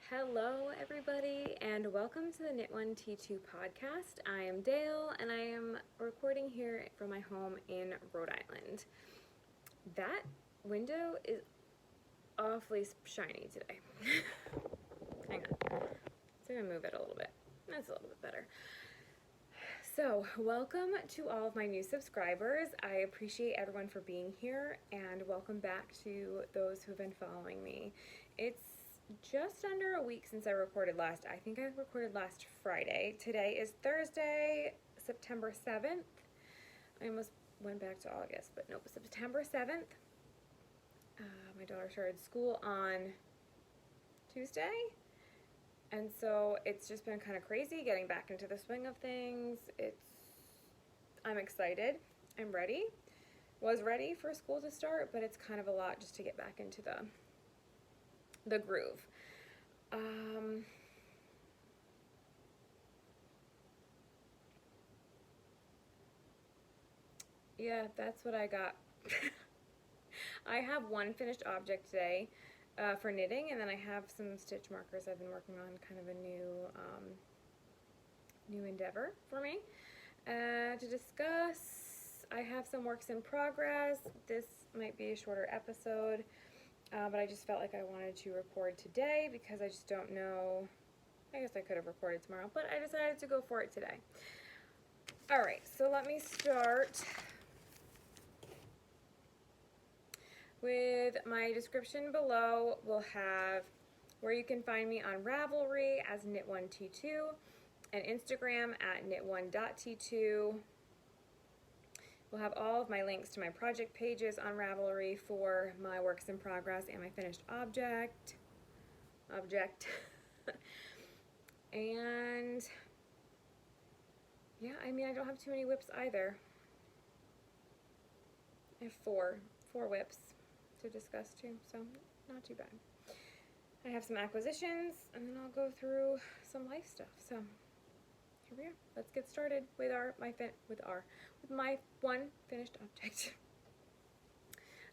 Hello everybody and welcome to the Knit1.Tea2 podcast. I am Dale and I am recording here from my home in Rhode Island. That window is awfully shiny today. Hang on. So I'm gonna move it a little bit. That's a little bit better. So welcome to all of my new subscribers. I appreciate everyone for being here and welcome back to those who've been following me. It's just under a week since I recorded last. I think I recorded last Friday. Today is Thursday, September 7th. I almost went back to August, but nope, September 7th. My daughter started school on Tuesday. And so it's just been kind of crazy getting back into the swing of things. I'm excited. I'm ready. Was ready for school to start, but it's kind of a lot just to get back into the groove. Yeah, that's what I got. I have one finished object today for knitting, and then I have some stitch markers I've been working on, kind of a new endeavor for me to discuss. I have some works in progress. This might be a shorter episode. But I just felt like I wanted to record today because I just don't know. I guess I could have recorded tomorrow, but I decided to go for it today. All right, so let me start with my description below. We'll have where you can find me on Ravelry as Knit1.Tea2 and Instagram at Knit1.Tea2. We'll have all of my links to my project pages on Ravelry for my works in progress and my finished object. And yeah, I mean, I don't have too many whips either. I have four whips to discuss too, so not too bad. I have some acquisitions and then I'll go through some life stuff. So here we are. Let's get started with my one finished object.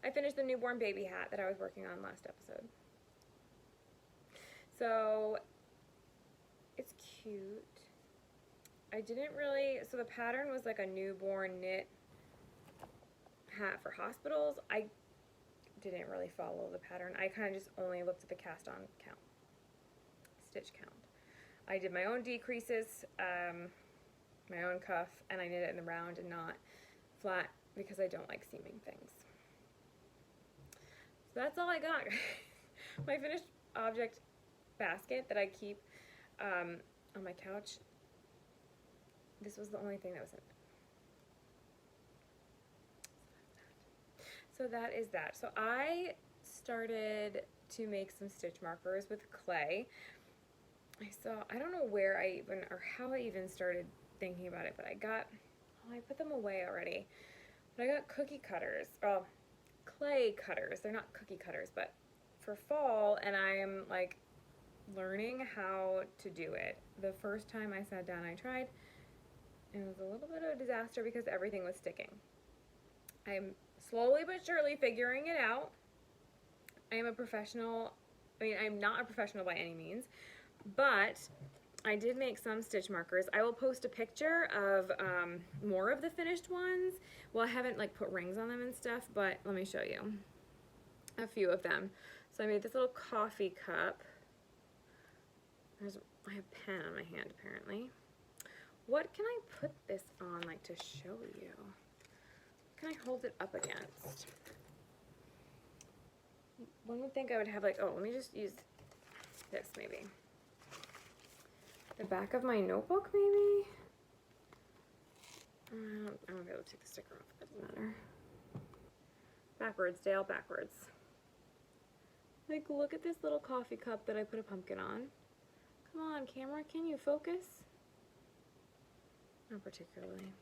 I finished the newborn baby hat that I was working on last episode. So it's cute. So the pattern was like a newborn knit hat for hospitals. I didn't really follow the pattern. I kind of just only looked at the cast on count, stitch count. I did my own decreases, my own cuff, and I knit it in the round and not flat because I don't like seaming things. So that's all I got. My finished object basket that I keep on my couch, this was the only thing that was in it. So that is that. So I started to make some stitch markers with clay. I don't know where or how I even started thinking about it, but I put them away already. But I got cookie cutters, clay cutters. They're not cookie cutters, but for fall, and I am like learning how to do it. The first time I sat down, I tried, and it was a little bit of a disaster because everything was sticking. I'm slowly but surely figuring it out. I am a professional. I mean, I'm not a professional by any means, but I did make some stitch markers. I will post a picture of more of the finished ones. Well, I haven't like put rings on them and stuff, but let me show you a few of them. So I made this little coffee cup. I have a pen on my hand apparently. What can I put this on like to show you? What can I hold it up against? One would think I would have like, let me just use this maybe. The back of my notebook, maybe? I won't be able to take the sticker off, it doesn't matter. Backwards, Dale, backwards. Like, look at this little coffee cup that I put a pumpkin on. Come on, camera, can you focus? Not particularly.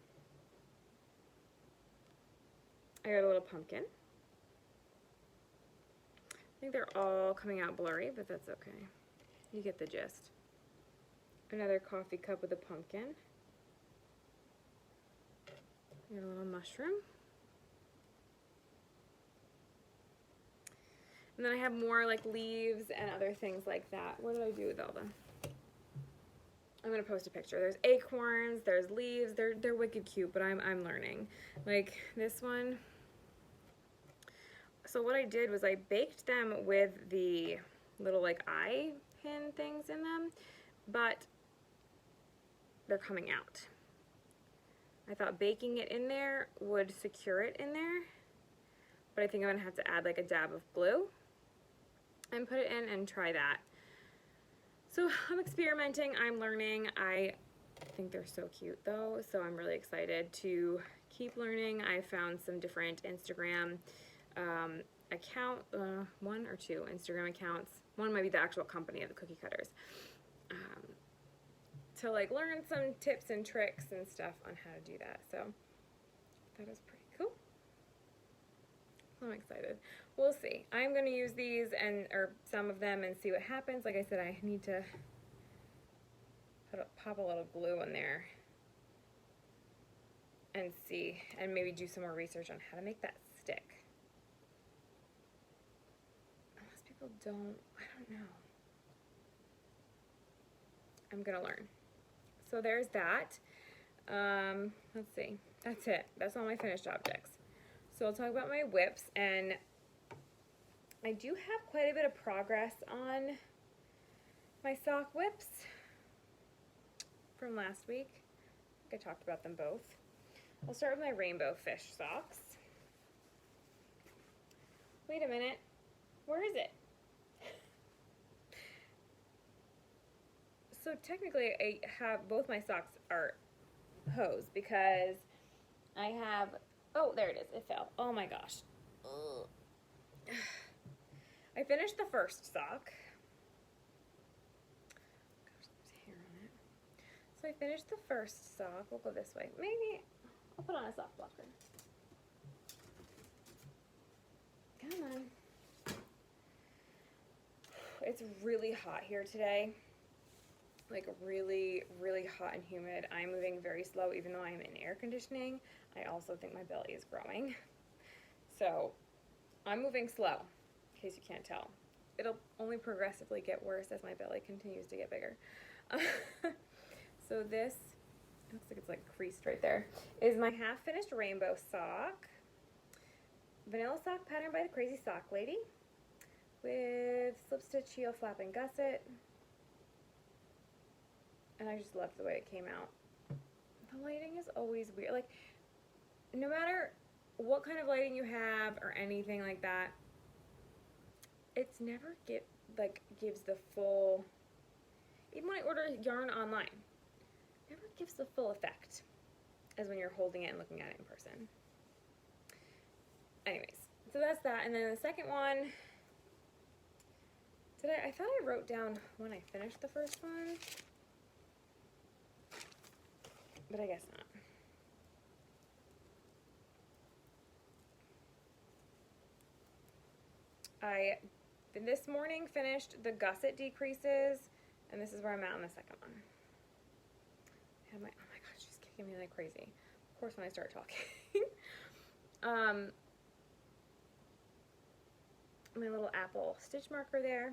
I got a little pumpkin. I think they're all coming out blurry, but that's okay. You get the gist. Another coffee cup with a pumpkin. Got a little mushroom. And then I have more like leaves and other things like that. What did I do with all them? I'm gonna post a picture. There's acorns, there's leaves. They're wicked cute, but I'm learning. Like this one. So what I did was I baked them with the little like eye pin things in them, but they're coming out. I thought baking it in there would secure it in there, but I think I'm gonna have to add like a dab of glue and put it in and try that. So I'm experimenting, I'm learning. I think they're so cute though, so I'm really excited to keep learning. I found some different Instagram one or two Instagram accounts. One might be the actual company of the cookie cutters. To like learn some tips and tricks and stuff on how to do that. So that is pretty cool. I'm excited. We'll see. I'm going to use these or some of them and see what happens. Like I said, I need to pop a little glue in there and see, and maybe do some more research on how to make that stick. Most people don't, I don't know. I'm going to learn. So there's that. Let's see. That's it. That's all my finished objects. So I'll talk about my whips, and I do have quite a bit of progress on my sock whips from last week. I think I talked about them both. I'll start with my rainbow fish socks. Wait a minute. Where is it? So technically I have, both my socks are hose because I have, oh, there it is, it fell. Oh my gosh. Ugh. I finished the first sock. Gosh, there's hair on it. So I finished the first sock. We'll go this way. Maybe I'll put on a sock blocker. Come on. It's really hot here today. Like really, really hot and humid. I'm moving very slow even though I'm in air conditioning. I also think my belly is growing. So I'm moving slow, in case you can't tell. It'll only progressively get worse as my belly continues to get bigger. So this, looks like it's like creased right there, is my half-finished rainbow sock. Vanilla sock pattern by the Crazy Sock Lady with slip stitch, heel, flap, and gusset. And I just loved the way it came out. The lighting is always weird. Like, no matter what kind of lighting you have or anything like that, it's never gives the full, even when I order yarn online, never gives the full effect as when you're holding it and looking at it in person. Anyways, so that's that. And then the second one, I thought I wrote down when I finished the first one, but I guess not. I, this morning, finished the gusset decreases, and this is where I'm at on the second one. Oh my gosh, she's kicking me like crazy. Of course when I start talking. My little apple stitch marker there,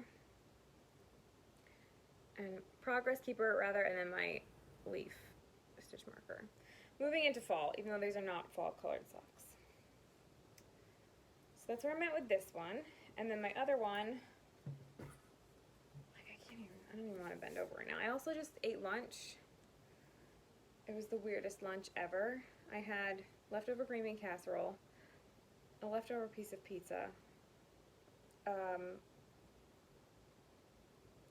and progress keeper rather, and then my leaf stitch marker. Moving into fall, even though these are not fall colored socks. So that's where I'm at with this one. And then my other one, like I don't even want to bend over right now. I also just ate lunch. It was the weirdest lunch ever. I had leftover green bean casserole, a leftover piece of pizza.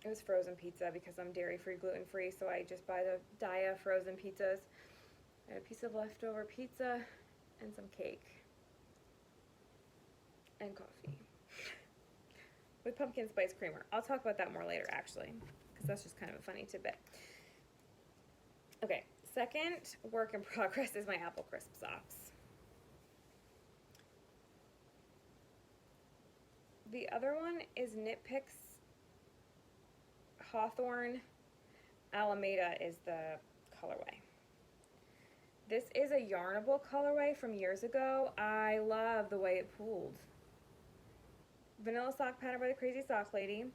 It was frozen pizza because I'm dairy-free, gluten-free, so I just buy the Daiya frozen pizzas. I had a piece of leftover pizza and some cake and coffee with pumpkin spice creamer. I'll talk about that more later, actually, because that's just kind of a funny tidbit. Okay, second work in progress is my apple crisp socks. The other one is Knit Picks Hawthorne. Alameda is the colorway. This is a yarnable colorway from years ago. I love the way it pulled. vanilla sock pattern by the Crazy Sock Lady,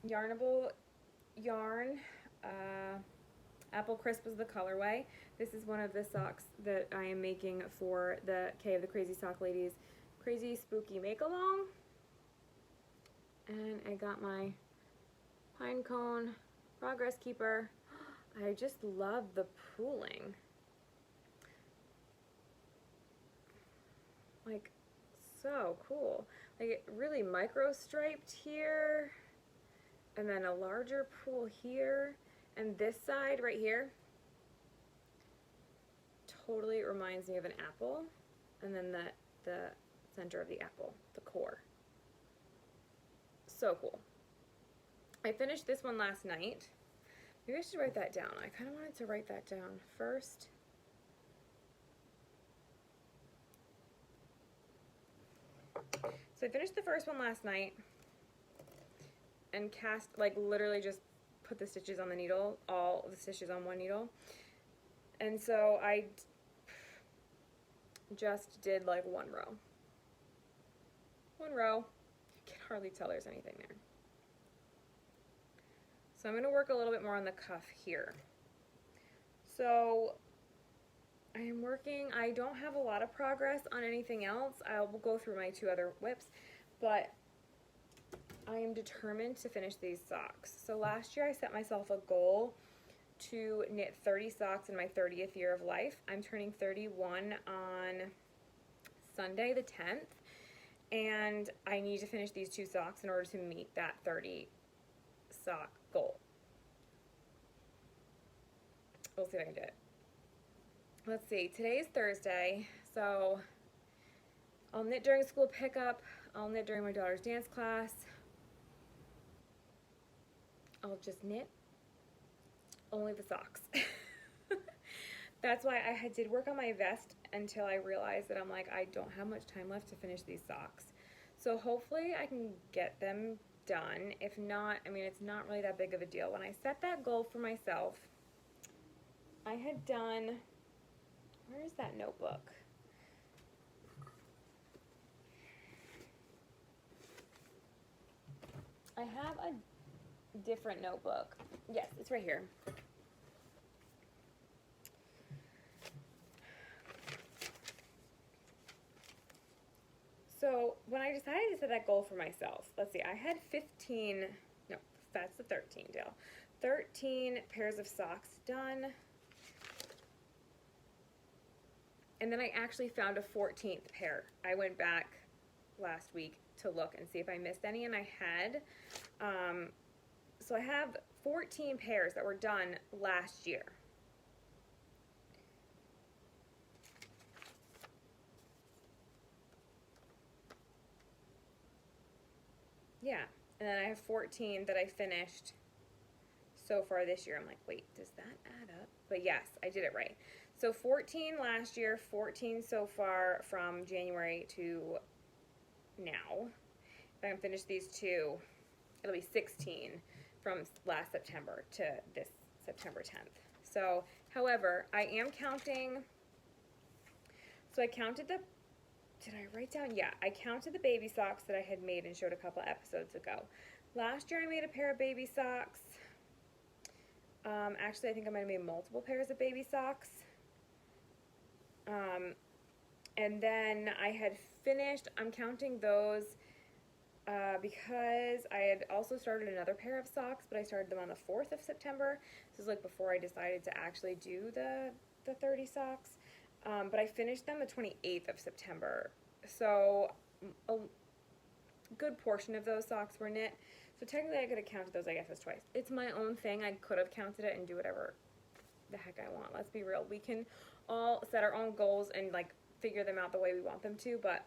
Yarnable yarn, Apple Crisp is the colorway. This is one of the socks that I am making for the K of the Crazy Sock Ladies Crazy Spooky Make Along. And I got my pine cone progress keeper. I just love the pooling. Like, so cool. Like, really micro striped here, and then a larger pool here, and this side right here totally reminds me of an apple, and then the center of the apple, the core. So cool. I finished this one last night. Maybe I should write that down. I kind of wanted to write that down first. So I finished the first one last night and cast, like, literally just put the stitches on the needle, all the stitches on one needle. And so I just did like one row. One row. You can hardly tell there's anything there. So I'm going to work a little bit more on the cuff here. So I am working, I don't have a lot of progress on anything else. I will go through my 2 other whips, but I am determined to finish these socks. So last year I set myself a goal to knit 30 socks in my 30th year of life. I'm turning 31 on Sunday the 10th, and I need to finish these 2 socks in order to meet that 30 sock goal. We'll see if I can do it. Let's see, today is Thursday, so I'll knit during school pickup, I'll knit during my daughter's dance class, I'll just knit only the socks. That's why I did work on my vest until I realized that I'm like, I don't have much time left to finish these socks. So hopefully I can get them done. If not, I mean, it's not really that big of a deal. When I set that goal for myself, I had done, where is that notebook? I have a different notebook. Yes, it's right here. So when I decided to set that goal for myself, let's see, I had 15, no, that's the 13, Dale. 13 pairs of socks done. And then I actually found a 14th pair. I went back last week to look and see if I missed any, and I had. So I have 14 pairs that were done last year. Yeah, and then I have 14 that I finished so far this year. I'm like, wait, does that add up? But yes, I did it right. So 14 last year, 14 so far from January to now. If I can finish these 2, it'll be 16 from last September to this September 10th. So, however, I am counting, so I counted the, did I write down? Yeah, I counted the baby socks that I had made and showed a couple episodes ago. Last year I made a pair of baby socks. Actually, I think I might have made multiple pairs of baby socks. And then I had finished, I'm counting those because I had also started another pair of socks, but I started them on the 4th of September. This is like before I decided to actually do the 30 socks. But I finished them the 28th of September. So a good portion of those socks were knit. So technically I could have counted those, I guess, as twice. It's my own thing. I could have counted it and do whatever the heck I want. Let's be real. We can all set our own goals and like figure them out the way we want them to, but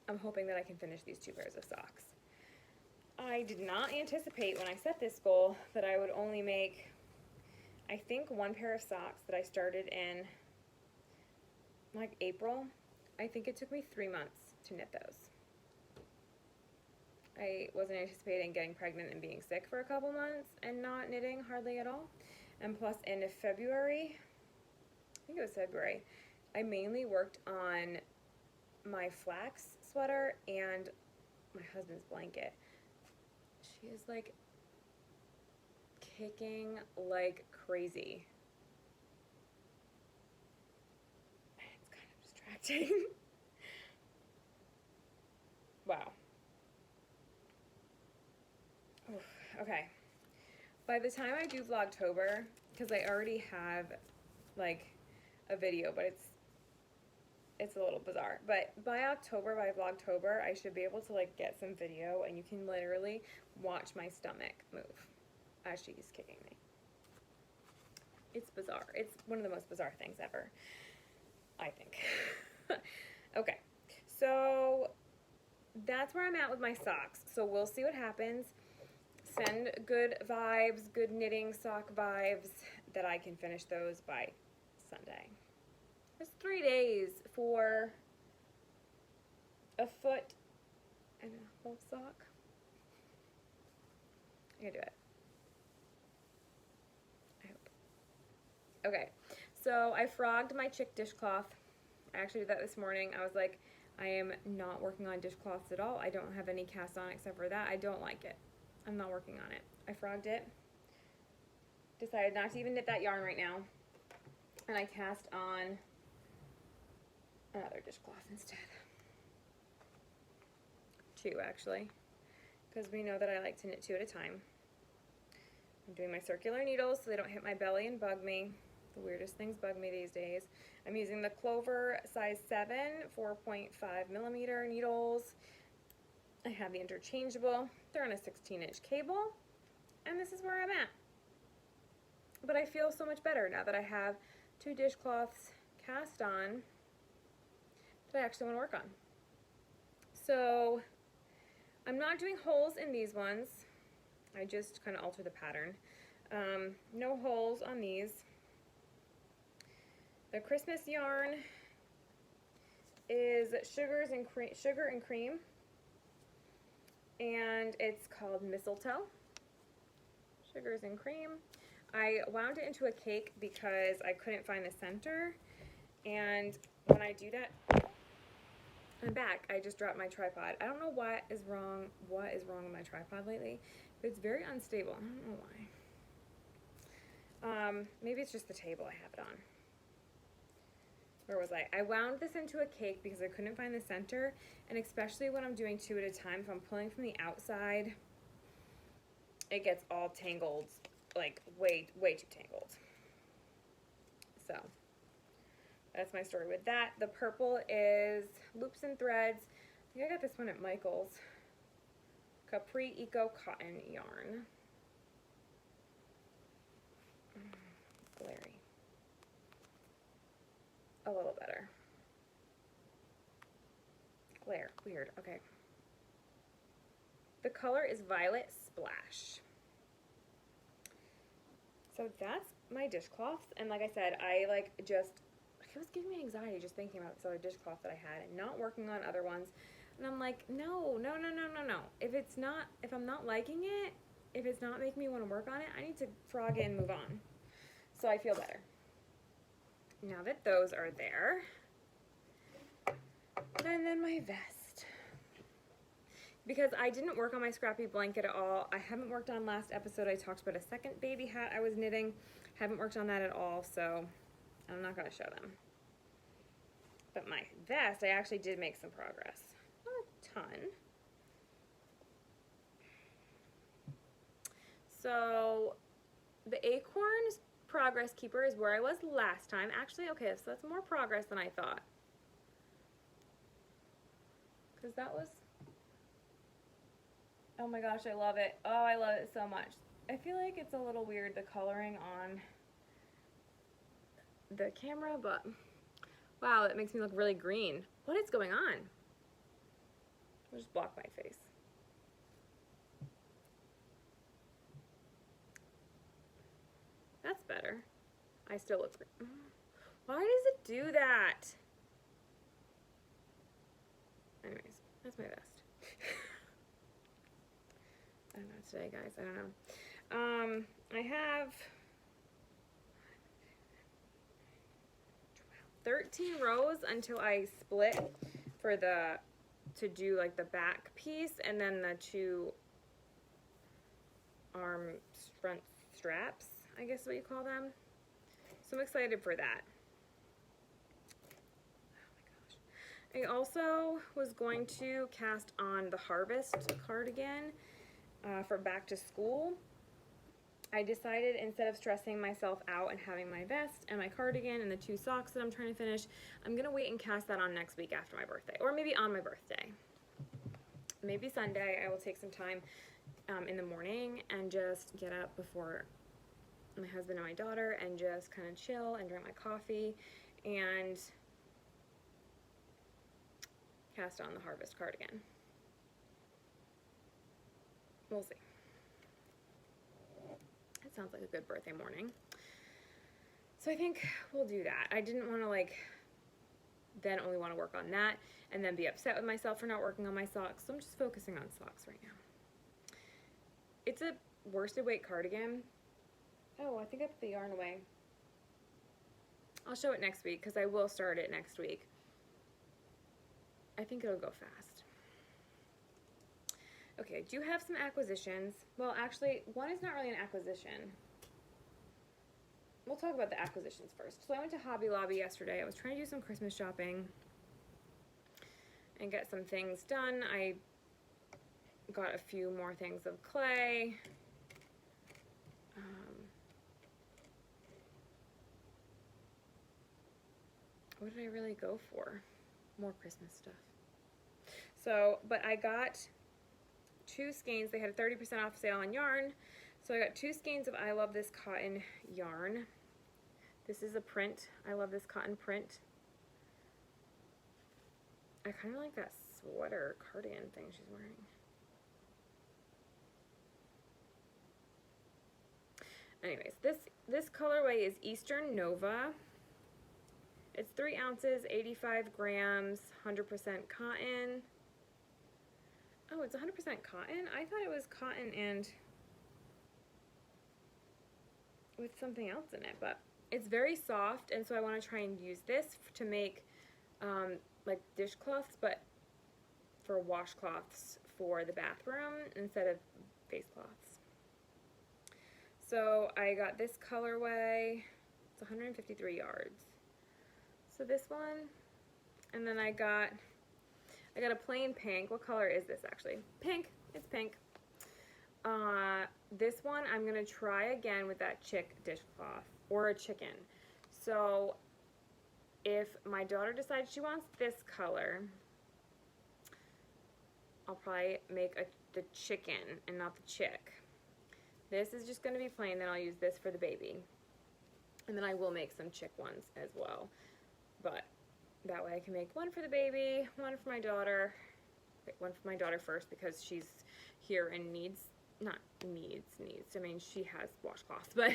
I'm hoping that I can finish these 2 pairs of socks. I did not anticipate when I set this goal that I would only make, I think, 1 pair of socks that I started in like April. I think it took me 3 months to knit those. I wasn't anticipating getting pregnant and being sick for a couple months and not knitting hardly at all. And plus in February, I think it was February, I mainly worked on my flax sweater and my husband's blanket. She is like kicking like crazy. It's kind of distracting. Wow. Oof, okay. By the time I do Vlogtober, because I already have like a video, but it's a little bizarre. But by October, by Vlogtober, I should be able to like get some video and you can literally watch my stomach move as she's kicking me. It's bizarre. It's one of the most bizarre things ever, I think. Okay, so that's where I'm at with my socks. So we'll see what happens. Send good vibes, good knitting sock vibes that I can finish those by Sunday. There's 3 days for a foot and a whole sock. I can do it. I hope. Okay, so I frogged my chick dishcloth. I actually did that this morning. I was like, I am not working on dishcloths at all. I don't have any cast on except for that. I don't like it. I'm not working on it. I frogged it. Decided not to even knit that yarn right now. And I cast on another dishcloth instead. 2 actually, because we know that I like to knit 2 at a time. I'm doing my circular needles so they don't hit my belly and bug me. The weirdest things bug me these days. I'm using the Clover size 7 4.5 millimeter needles. I have the interchangeable. They're on a 16-inch cable, and this is where I'm at. But I feel so much better now that I have 2 dishcloths cast on that I actually want to work on. So I'm not doing holes in these ones. I just kind of alter the pattern. No holes on these. The Christmas yarn is sugar and cream, and it's called mistletoe. Sugars and cream. I wound it into a cake because I couldn't find the center, and when I do that, I'm back. I just dropped my tripod. I don't know what is wrong with my tripod lately, but it's very unstable. I don't know why. Maybe it's just the table I have it on. Where was I? I wound this into a cake because I couldn't find the center, and especially when I'm doing 2 at a time, if I'm pulling from the outside, it gets all tangled, like way too tangled. So that's my story with that. The purple is Loops and Threads. I think I got this one at Michael's. Capri Eco Cotton yarn. Glary. A little better. Glare. Weird. Okay. The color is Violet Splash. So that's my dishcloths. And like I said, it was giving me anxiety just thinking about this other dishcloth that I had and not working on other ones. And I'm like, no. If I'm not liking it, if it's not making me want to work on it, I need to frog it and move on. So I feel better. Now that those are there, and then my vest. Because I didn't work on my scrappy blanket at all. I haven't worked on last episode. I talked about a second baby hat I was knitting. Haven't worked on that at all, so I'm not going to show them. But my vest, I actually did make some progress. Not a ton. So the Acorns Progress Keeper is where I was last time. Actually, okay, so that's more progress than I thought. Because that was... Oh my gosh, I love it. Oh, I love it so much. I feel like it's a little weird, the coloring on the camera, but wow, it makes me look really green. What is going on? I'll just block my face. That's better. I still look green. Why does it do that? Anyways, that's my vest. I don't know today, guys. I don't know. I have 13 rows until I split for the to do like the back piece and then the 2 arm front straps, I guess is what you call them. So I'm excited for that. Oh my gosh. I also was going to cast on the Harvest cardigan for back to school. I decided instead of stressing myself out and having my vest and my cardigan and the 2 socks that I'm trying to finish, I'm going to wait and cast that on next week after my birthday, or maybe on my birthday. Maybe Sunday I will take some time in the morning and just get up before my husband and my daughter and just kind of chill and drink my coffee and cast on the Harvest cardigan. We'll see. It sounds like a good birthday morning. So I think we'll do that. I didn't want to like then only want to work on that and then be upset with myself for not working on my socks. So I'm just focusing on socks right now. It's a worsted weight cardigan. Oh, I think I put the yarn away. I'll show it next week because I will start it next week. I think it'll go fast. Okay, do you have some acquisitions? Well, actually, one is not really an acquisition. We'll talk about the acquisitions first. So I went to Hobby Lobby yesterday. I was trying to do some Christmas shopping and get some things done. I got a few more things of clay. What did I really go for? More Christmas stuff. So, but I got 2 skeins. They had a 30% off sale on yarn. So I got 2 skeins of I Love This Cotton yarn. This is a print. I love this cotton print. I kind of like that sweater cardigan thing she's wearing. Anyways, this colorway is Eastern Nova. It's 3 ounces, 85 grams, 100% cotton. Oh, it's 100% cotton? I thought it was cotton and with something else in it, but it's very soft, and so I want to try and use this to make like dishcloths, but for washcloths for the bathroom instead of face cloths. So I got this colorway. It's 153 yards. So this one, and then I got a plain pink. What color is this actually? Pink. It's pink. This one I'm gonna try again with that chick dishcloth or a chicken. So if my daughter decides she wants this color, I'll probably make the chicken and not the chick. This is just gonna be plain. Then I'll use this for the baby, and then I will make some chick ones as well. But that way I can make one for the baby, one for my daughter. Wait, one for my daughter first because she's here and needs, I mean, she has washcloths, but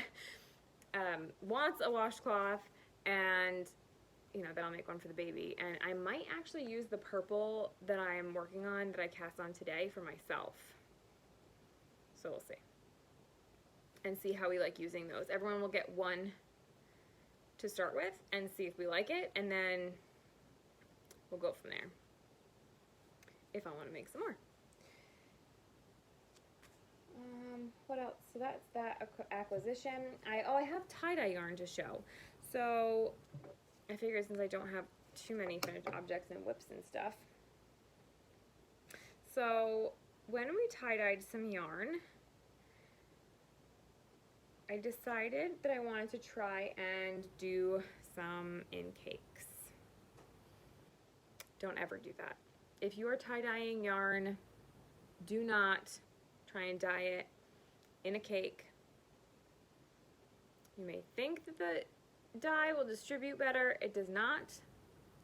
wants a washcloth, and you know, then I'll make one for the baby. And I might actually use the purple that I'm working on that I cast on today for myself. So we'll see. And see how we like using those. Everyone will get one to start with and see if we like it, and then we'll go from there if I want to make some more. What else? So that's that acquisition. I have tie-dye yarn to show. So I figure since I don't have too many finished objects and whips and stuff. So when we tie-dyed some yarn, I decided that I wanted to try and do some in cakes. Don't ever do that. If you are tie-dyeing yarn, do not try and dye it in a cake. You may think that the dye will distribute better. It does not.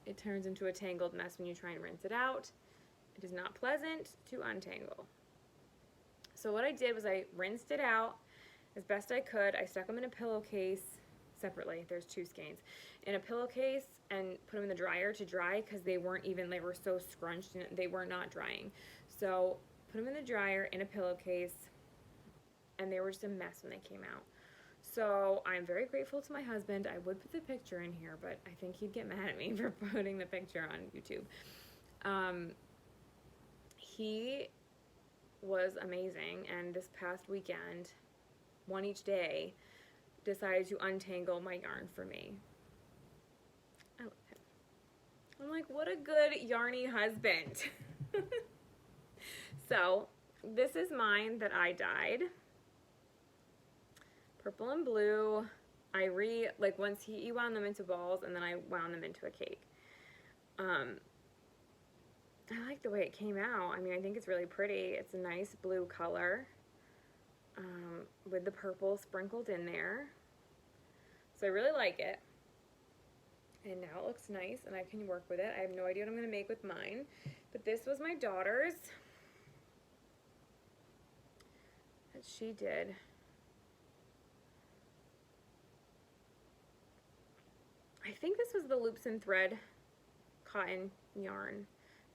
It turns into a tangled mess when you try and rinse it out. It is not pleasant to untangle. So what I did was I rinsed it out as best I could. I stuck them in a pillowcase separately. There's 2 skeins. In a pillowcase and put them in the dryer to dry because they were so scrunched and they were not drying. So put them in the dryer in a pillowcase, and they were just a mess when they came out. So I'm very grateful to my husband. I would put the picture in here, but I think he'd get mad at me for putting the picture on YouTube. he was amazing, and this past weekend, one each day, decided to untangle my yarn for me. I love him. I'm like, what a good yarny husband. So, this is mine that I dyed. Purple and blue. Once he wound them into balls, and then I wound them into a cake. I like the way it came out. I mean, I think it's really pretty. It's a nice blue color with the purple sprinkled in there. So I really like it. And now it looks nice, and I can work with it. I have no idea what I'm going to make with mine. But this was my daughter's that she did. I think this was the Loops and Thread cotton yarn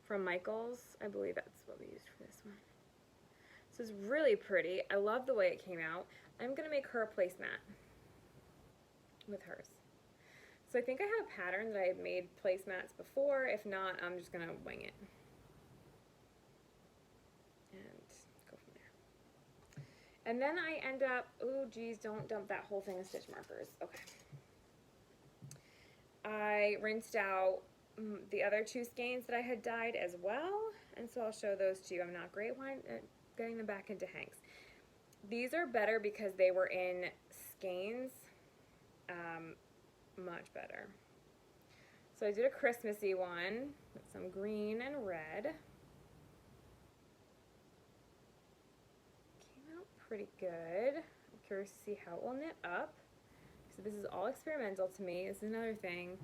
from Michael's. I believe that's what we used for this one. So it's really pretty. I love the way it came out. I'm going to make her a placemat with hers. So I think I have a pattern that I have made placemats before. If not, I'm just going to wing it. And go from there. And then I end up, oh geez, don't dump that whole thing of stitch markers. Okay. I rinsed out the other two skeins that I had dyed as well, and so I'll show those to you. I'm not great at getting them back into hanks. These are better because they were in skeins, much better. So I did a Christmassy one with some green and red. Came out pretty good. I'm curious to see how it will knit up. So this is all experimental to me. This is another thing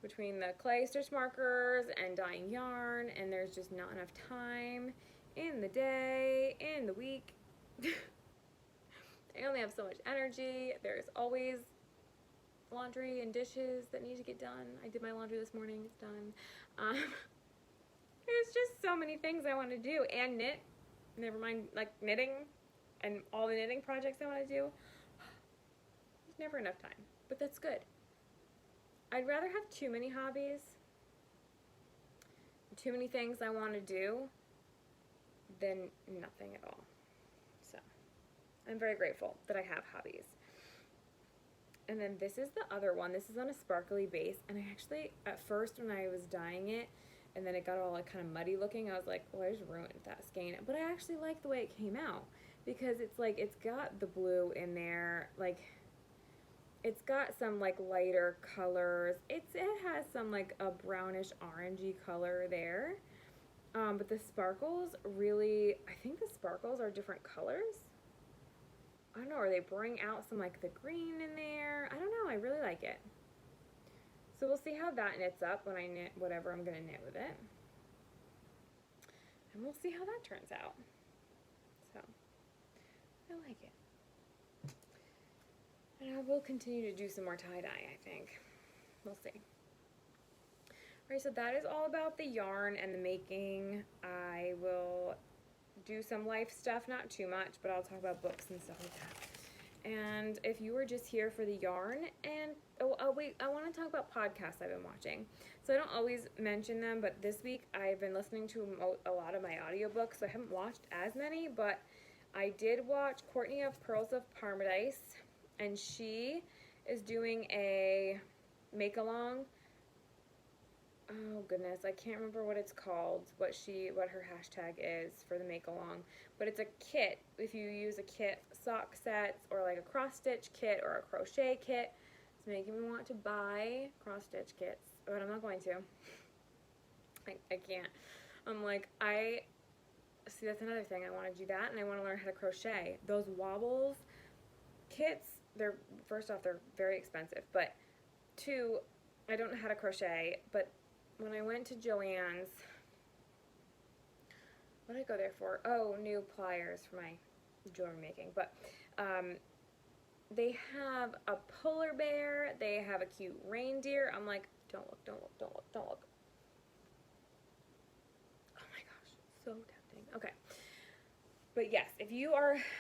between the clay stitch markers and dyeing yarn, and there's just not enough time in the day, in the week. I only have so much energy. There's always laundry and dishes that need to get done. I did my laundry this morning. It's done. There's just so many things I want to do, and knit. Never mind, like knitting and all the knitting projects I want to do. There's never enough time, but that's good. I'd rather have too many hobbies, too many things I want to do, than nothing at all. So, I'm very grateful that I have hobbies. And then this is the other one. This is on a sparkly base, and I actually, at first when I was dyeing it, and then it got all like kind of muddy looking, I was like, oh, I just ruined that skein. But I actually like the way it came out, because it's like, it's got the blue in there, like, it's got some like lighter colors. It has some like a brownish orangey color there. But the sparkles really, I think the sparkles are different colors. I don't know, or they bring out some like the green in there. I don't know, I really like it. So we'll see how that knits up when I knit whatever I'm going to knit with it. And we'll see how that turns out. So, I like it. And I will continue to do some more tie-dye, I think. We'll see. Alright, so that is all about the yarn and the making. I will do some life stuff, not too much, but I'll talk about books and stuff like that. And if you were just here for the yarn, and oh wait, I want to talk about podcasts I've been watching. So I don't always mention them, but this week I've been listening to a lot of my audiobooks, so I haven't watched as many, but I did watch Courtney of Pearls of Paradise, and she is doing a make-along. Oh goodness, I can't remember what it's called, what her hashtag is for the make-along, but it's a kit. If you use a kit, sock sets, or like a cross-stitch kit or a crochet kit, it's making me want to buy cross-stitch kits, but I'm not going to. I can't. I'm like, see, that's another thing. I want to do that, and I want to learn how to crochet. Those wobbles kits, first off, they're very expensive, but two, I don't know how to crochet, but when I went to Joann's, what did I go there for? Oh, new pliers for my jewelry making, but they have a polar bear, they have a cute reindeer. I'm like, don't look, don't look, don't look, don't look. Oh my gosh, so tempting. Okay. But yes, if you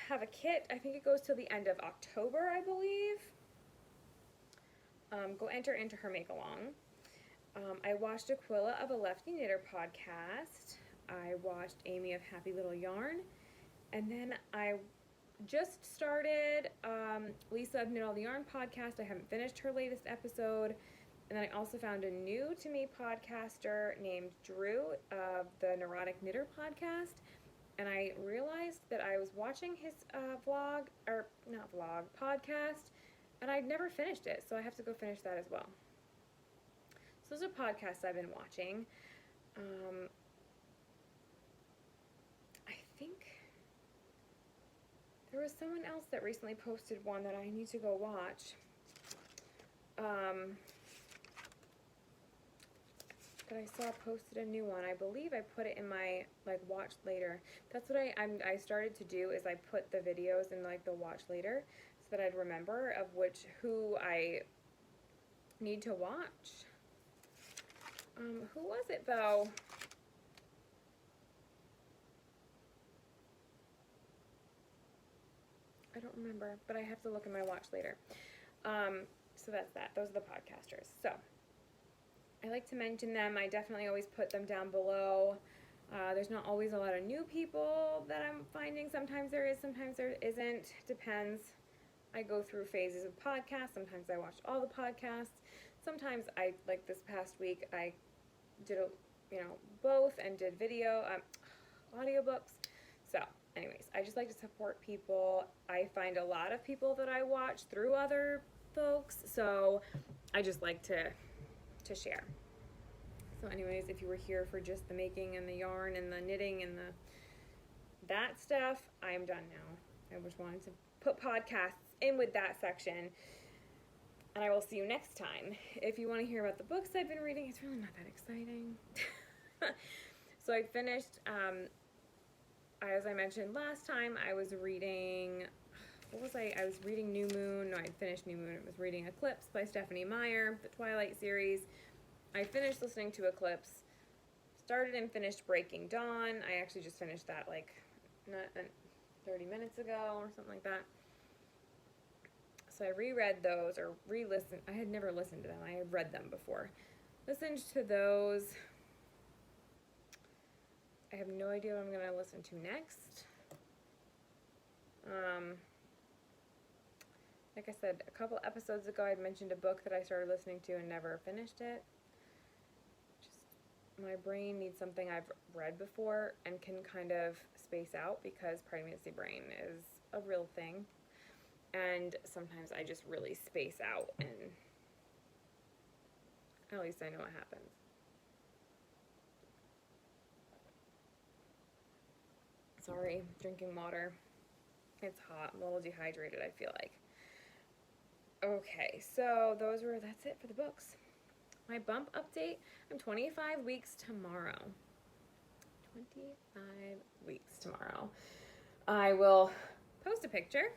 have a kit, I think it goes till the end of October, I believe. Go enter into her make-along. I watched Aquila of a Lefty Knitter podcast. I watched Amy of Happy Little Yarn, and then I just started Lisa of Knit All the Yarn podcast. I haven't finished her latest episode. And then I also found a new to me podcaster named Drew of the Neurotic Knitter podcast. And I realized that I was watching his podcast, and I'd never finished it. So I have to go finish that as well. So those are podcasts I've been watching. I think there was someone else that recently posted one that I need to go watch. But I saw posted a new one. I believe I put it in my watch later. That's what I started to do, is I put the videos in the watch later so that I'd remember of who I need to watch. Who was it though? I don't remember, but I have to look in my watch later. So that's that. Those are the podcasters. So I like to mention them. I definitely always put them down below. There's not always a lot of new people that I'm finding. Sometimes there is, sometimes there isn't. Depends. I go through phases of podcasts. Sometimes I watch all the podcasts. Sometimes like this past week, I did both and did audiobooks. So anyways, I just like to support people. I find a lot of people that I watch through other folks, so I just like to share. So anyways, if you were here for just the making and the yarn and the knitting and that stuff, I am done now. I just wanted to put podcasts in with that section, and I will see you next time. If you want to hear about the books I've been reading, it's really not that exciting. So I finished, as I mentioned last time, I was reading, I was reading New Moon. No, I finished New Moon. I was reading Eclipse by Stephanie Meyer, the Twilight series. I finished listening to Eclipse, started and finished Breaking Dawn. I actually just finished that 30 minutes ago or something like that. So I reread those, or re-listened. I had never listened to them. I had read them before. Listened to those. I have no idea what I'm going to listen to next. Like I said, a couple episodes ago, I mentioned a book that I started listening to and never finished it. My brain needs something I've read before and can kind of space out, because pregnancy brain is a real thing. And sometimes I just really space out, and at least I know what happens. Sorry, drinking water. It's hot. I'm a little dehydrated, I feel like. Okay, so that's it for the books. My bump update, I'm 25 weeks tomorrow. 25 weeks tomorrow. I will post a picture.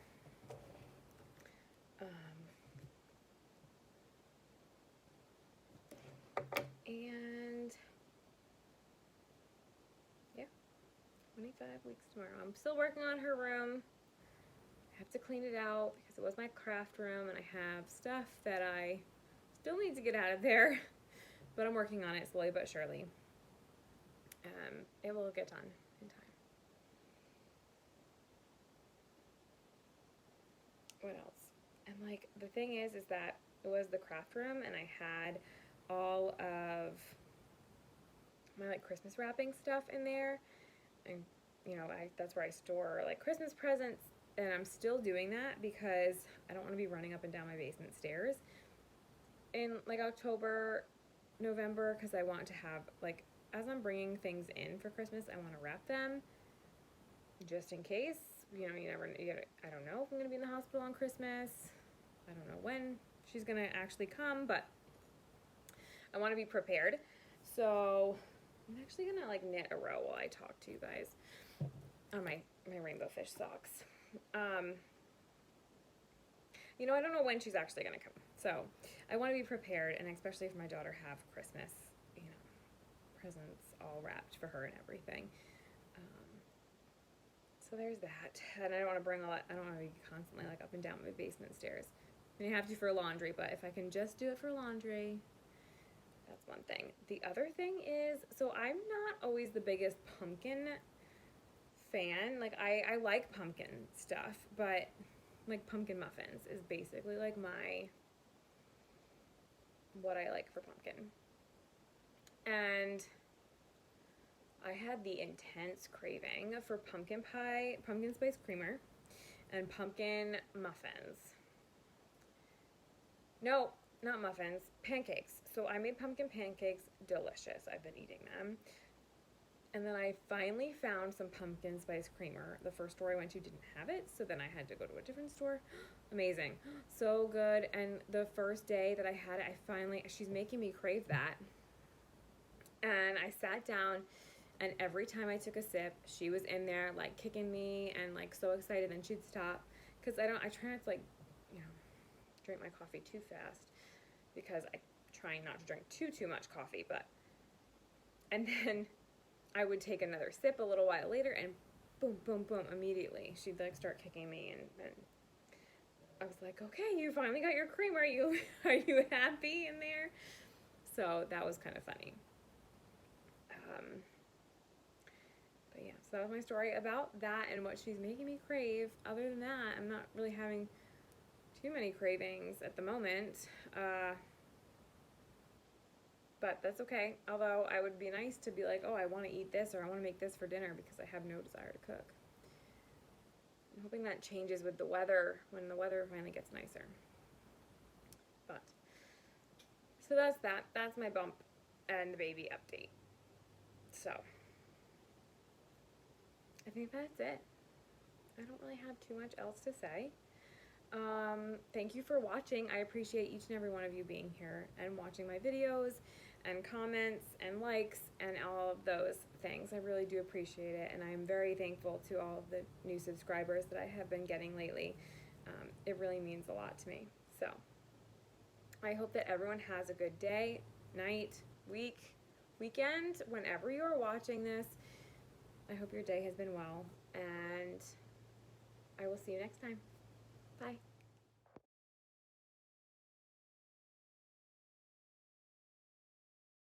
And yeah, 25 weeks tomorrow. I'm still working on her room. I have to clean it out because it was my craft room, and I have stuff that I still need to get out of there, but I'm working on it slowly but surely. It will get done in time. What else? And the thing is that it was the craft room, and I had all of my Christmas wrapping stuff in there, and that's where I store Christmas presents. And I'm still doing that because I don't want to be running up and down my basement stairs in October, November, because I want to have as I'm bringing things in for Christmas, I want to wrap them just in case. You never. I don't know if I'm going to be in the hospital on Christmas. I don't know when she's going to actually come, but I want to be prepared. So I'm actually going to knit a row while I talk to you guys on my rainbow fish socks. I don't know when she's actually going to come. So I want to be prepared, and especially if my daughter have Christmas, presents all wrapped for her and everything. So there's that. And I don't want to bring I don't want to be constantly up and down my basement stairs. And you have to for laundry, but if I can just do it for laundry, That's one thing. The other thing is, so I'm not always the biggest pumpkin fan. Like, I like pumpkin stuff, but like pumpkin muffins is basically like what I like for pumpkin. And I had the intense craving for pumpkin pie, pumpkin spice creamer, and pumpkin muffins. No, not muffins, pancakes. So I made pumpkin pancakes, delicious. I've been eating them. And then I finally found some pumpkin spice creamer. The first store I went to didn't have it, so then I had to go to a different store. Amazing. So good. And the first day that I had it, she's making me crave that. And I sat down, and every time I took a sip, she was in there, like, kicking me and, like, so excited, and she'd stop. Because I try not to, like, you know, drink my coffee too fast, because I try not to drink too much coffee, and then I would take another sip a little while later, and boom, boom, boom, immediately she'd like start kicking me, and I was like, okay, you finally got your cream. Are you happy in there? So that was kind of funny. But yeah, so that was my story about that and what she's making me crave. Other than that, I'm not really having too many cravings at the moment. But that's okay. Although I would be nice to be like, oh, I want to eat this or I want to make this for dinner because I have no desire to cook. I'm hoping that changes with the weather when the weather finally gets nicer. But, so that's that. That's my bump and the baby update. So, I think that's it. I don't really have too much else to say. Thank you for watching. I appreciate each and every one of you being here and watching my videos and comments and likes and all of those things. I really do appreciate it, and I'm very thankful to all of the new subscribers that I have been getting lately. It really means a lot to me. So I hope that everyone has a good day, night, week, weekend, whenever you are watching this. I hope your day has been well, and I will see you next time. Bye.